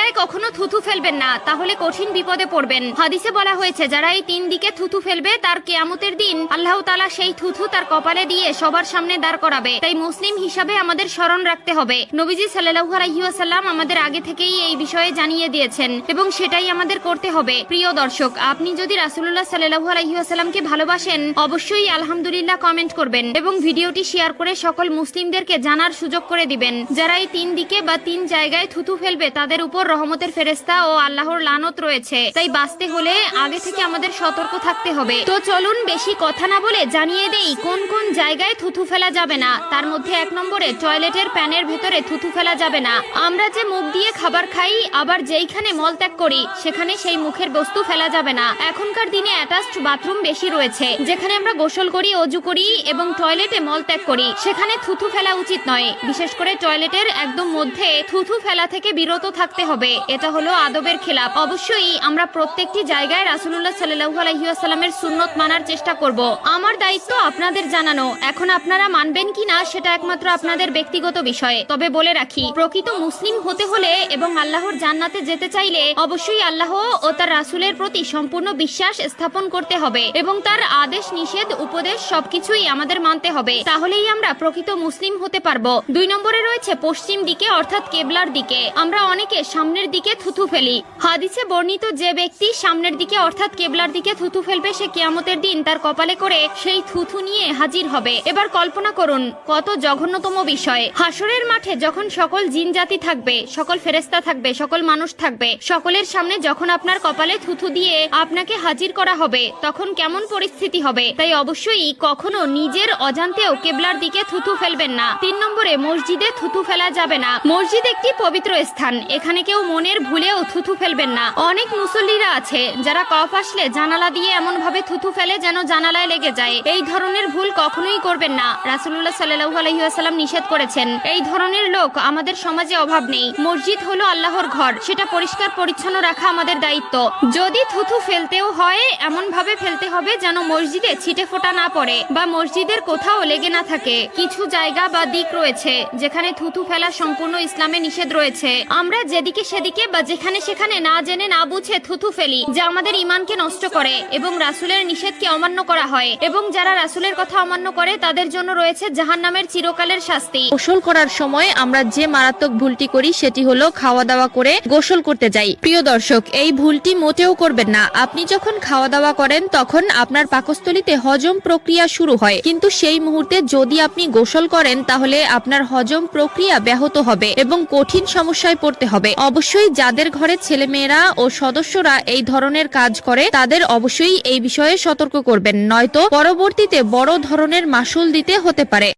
জায়গায় কখনো থুথু ফেলবেন না, তাহলে কঠিন বিপদে পড়বেন। হাদিসে বলা হয়েছে যারা এই 3 দিকে থুথু ফেলবে তার কিয়ামতের দিন আল্লাহ তাআলা সেই থুথু তার কপালে দিয়ে সবার সামনে দাঁড় করাবে। তাই মুসলিম হিসাবে আমাদের স্মরণ রাখতে হবে। নবীজি সাল্লাল্লাহু আলাইহি ওয়াসাল্লাম আমাদের আগে থেকেই এই বিষয়ে জানিয়ে দিয়েছেন এবং সেটাই আমাদের করতে হবে। প্রিয় দর্শক, আপনি যদি রাসূলুল্লাহ সাল্লাল্লাহু আলাইহি ওয়াসাল্লামকে ভালোবাসেন অবশ্যই আলহামদুলিল্লাহ কমেন্ট করবেন এবং ভিডিওটি শেয়ার করে সকল মুসলিমদেরকে জানার সুযোগ করে দিবেন। যারা এই 3 দিকে বা 3 জায়গায় থুথু ফেলবে তাদের উপর রহমতের ফেরেশতা ও আল্লাহর লানত রয়েছে। তাই বাঁচতে হলে আগে থেকে আমাদের সতর্ক থাকতে হবে। তো চলুন বেশি কথা না বলে জানিয়ে দেই কোন কোন জায়গায় থুথু ফেলা যাবে না। তার মধ্যে 1 নম্বরে টয়লেটের প্যানের ভেতরে থুথু ফেলা যাবে না। আমরা যে মুখ দিয়ে খাবার খাই আবার যেইখানে মলত্যাগ করি সেখানে সেই মুখের বস্তু ফেলা যাবে না। এখনকার দিনে অ্যাটাচড বাথরুম বেশি রয়েছে, যেখানে আমরা গোসল করি, অজু করি এবং টয়লেটে মলত্যাগ করি, সেখানে থুথু ফেলা উচিত নয়। বিশেষ করে টয়লেটের একদম মধ্যে থুথু ফেলা থেকে বিরত থাকতে হবে। এটা হলো আদবের খেলাপ। অবশ্যই আমরা প্রত্যেকটি জায়গায় রাসূলুল্লাহ সাল্লাল্লাহু আলাইহি ওয়াসাল্লামের সুন্নত মানার চেষ্টা করব। আমার দায়িত্ব আপনাদের জানানো। এখন আপনারা মানবেন কিনা সেটা একমাত্র আপনাদের ব্যক্তিগত বিষয়। তবে বলে রাখি, প্রকৃত মুসলিম হতে হলে এবং আল্লাহর জান্নাতে যেতে চাইলে অবশ্যই আল্লাহ ও তার রাসূলের প্রতি সম্পূর্ণ বিশ্বাস স্থাপন করতে হবে এবং তার আদেশ নিষেধ উপদেশ সবকিছুই আমাদের মানতে হবে। তাহলেই আমরা প্রকৃত মুসলিম হতে পারবো। 2 নম্বরে রয়েছে পশ্চিম দিকে অর্থাৎ কেবলার দিকে। আমরা অনেকে সামনের দিকে থুথু ফেলি। হাদিসে বর্ণিত যে ব্যক্তি সামনের দিকে অর্থাৎ কেবলার দিকে থুথু ফেলবে সে কিয়ামতের দিন তার কপালে করে সেই থুথু নিয়ে হাজির হবে। এবার কল্পনা করুন কত জঘন্যতম বিষয়। হাসরের মাঠে যখন সকল জিন জাতি থাকবে, সকল ফেরেশতা থাকবে, সকল মানুষ থাকবে, সকলের সামনে যখন আপনার কপালে থুথু দিয়ে আপনাকে হাজির করা হবে তখন কেমন পরিস্থিতি হবে। তাই অবশ্যই কখনো নিজের অজান্তেও কেবলার দিকে থুথু ফেলবেন না। 3 নম্বরে মসজিদে থুথু ফেলা যাবে না। মসজিদ একটি পবিত্র স্থান, এখানে কেউ মনের ভুলেও থুথু ফেলবেন না। অনেক মুসল্লিরা আছে যারা কফ আসলে জানালা দিয়ে এমন ভাবে থুথু ফেলে যেন জানালায় লেগে যায়। এই ধরনের ভুল কখনোই করবেন না। রাসূলুল্লাহ সাল্লাল্লাহু আলাইহি ওয়াসাল্লাম নিষেধ করেছেন। এই ধরনের লোক আমাদের সমাজে অভাব নেই। মসজিদ হলো আল্লাহর ঘর, সেটা পরিষ্কার পরিচ্ছন্ন রাখা আমাদের দায়িত্ব। যদি থুথু ফেলতেও হয় এমন ভাবে ফেলতে হবে যেন মসজিদে ছিটে ফোঁটা না পড়ে বা মসজিদের কোথাও লেগে না থাকে। কিছু জায়গা বা দিক রয়েছে যেখানে থুথু ফেলা সম্পূর্ণ ইসলামে নিষেধ রয়েছে। আমরা যেদিকে সেদিকে বা যেখানে সেখানে না জেনে না বুঝে থুথু ফেলি, যা আমাদের ঈমানকে নষ্ট করে এবং রাসূলের নিষেধকে অমান্য করা হয়। এবং যারা রাসূলের কথা অমান্য করে তাদের জন্য রয়েছে জাহান্নামের চিরকালের শাস্তি। গোসল করার সময় আমরা যে মারাত্মক ভুলটি করি সেটি হলো খাওয়া দাওয়া করে গোসল করতে যাই। প্রিয় দর্শক, এই ভুলটি মোটেও করবেন না। আপনি যখন খাওয়া দাওয়া করেন তখন আপনার পাকস্থলীতে হজম প্রক্রিয়া শুরু হয়, কিন্তু সেই মুহূর্তে যদি আপনি গোসল করেন তাহলে আপনার হজম প্রক্রিয়া ব্যাহত হবে এবং কঠিন সমস্যায় পড়তে হবে। অবশ্যই যাদের ঘরে ছেলেমেয়েরা ও সদস্যরা এই ধরনের কাজ করে তাদের অবশ্যই এই বিষয়ে সতর্ক করবেন, নয়তো পরবর্তীতে বড় ধরনের মাসুল দিতে হতে পারে।